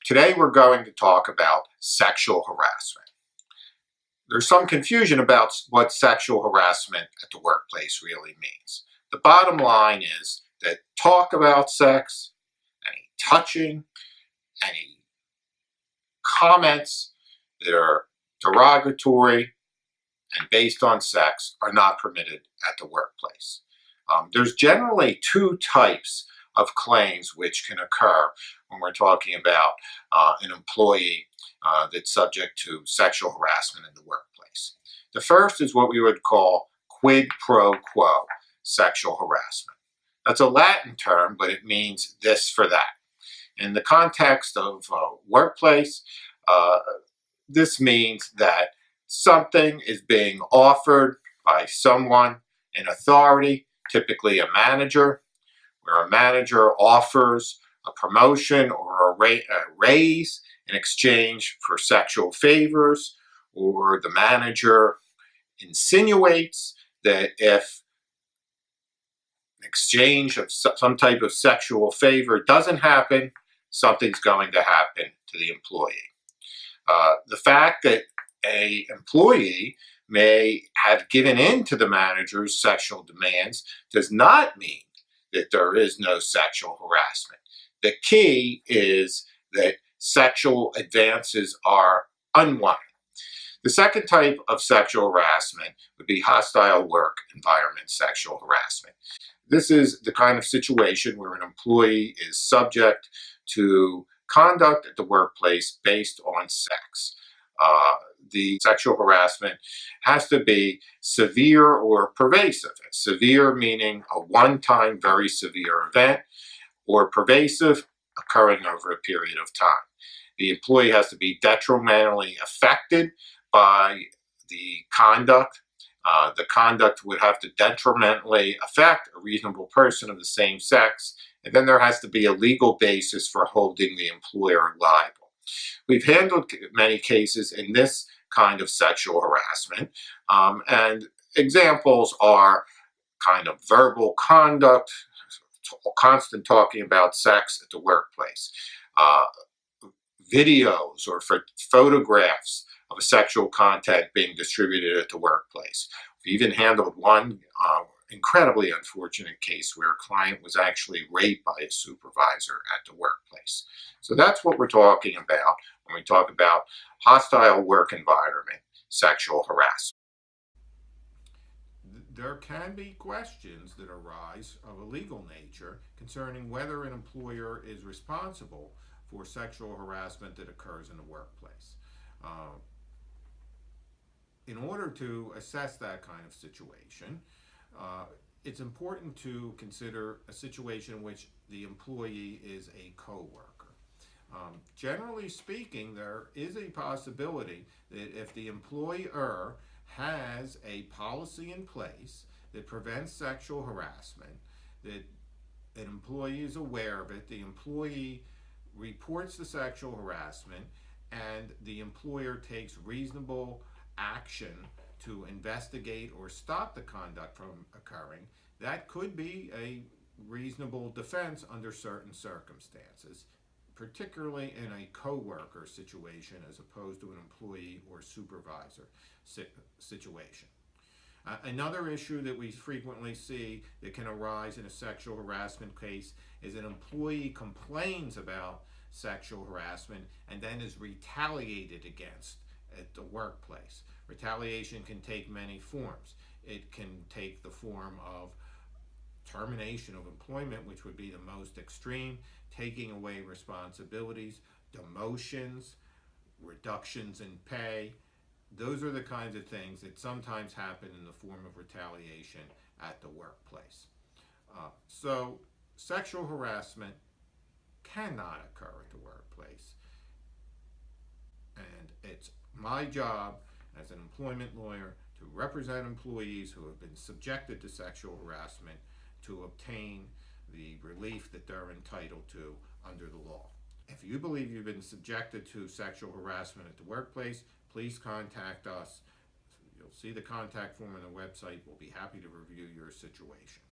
Today we're going to talk about sexual harassment. There's some confusion about what sexual harassment at the workplace really means. The bottom line is that talk about sex, any touching, any comments that are derogatory and based on sex are not permitted at the workplace. There's generally two types of claims which can occur when we're talking about an employee that's subject to sexual harassment in the workplace. The first is what we would call quid pro quo sexual harassment. That's a Latin term, but it means this for that. In the context of workplace, this means that something is being offered by someone in authority, typically a manager, where a manager offers a promotion or a raise in exchange for sexual favors, or the manager insinuates that if an exchange of some type of sexual favor doesn't happen, something's going to happen to the employee. The fact that an employee may have given in to the manager's sexual demands does not mean that there is no sexual harassment. The key is that sexual advances are unwanted. The second type of sexual harassment would be hostile work environment sexual harassment. This is the kind of situation where an employee is subject to conduct at the workplace based on sex. The sexual harassment has to be severe or pervasive. Severe meaning a one-time very severe event, or pervasive, occurring over a period of time. The employee has to be detrimentally affected by the conduct. The conduct would have to detrimentally affect a reasonable person of the same sex, and then there has to be a legal basis for holding the employer liable. We've handled many cases in this kind of sexual harassment, and examples are kind of verbal conduct, constant talking about sex at the workplace, videos or photographs of sexual content being distributed at the workplace. We even handled one incredibly unfortunate case where a client was actually raped by a supervisor at the workplace. So that's what we're talking about when we talk about hostile work environment sexual harassment. There can be questions that arise of a legal nature concerning whether an employer is responsible for sexual harassment that occurs in the workplace. In order to assess that kind of situation, it's important to consider a situation in which the employee is a coworker. Generally speaking, there is a possibility that if the employer has a policy in place that prevents sexual harassment, that an employee is aware of it, the employee reports the sexual harassment, and the employer takes reasonable action to investigate or stop the conduct from occurring, that could be a reasonable defense under certain circumstances, particularly in a coworker situation as opposed to an employee or supervisor situation. Another issue that we frequently see that can arise in a sexual harassment case is an employee complains about sexual harassment and then is retaliated against at the workplace. Retaliation can take many forms. It can take the form of termination of employment, which would be the most extreme, taking away responsibilities, demotions, reductions in pay. Those are the kinds of things that sometimes happen in the form of retaliation at the workplace. So sexual harassment cannot occur at the workplace. And it's my job as an employment lawyer to represent employees who have been subjected to sexual harassment to obtain the relief that they're entitled to under the law. If you believe you've been subjected to sexual harassment at the workplace, please contact us. You'll see the contact form on the website. We'll be happy to review your situation.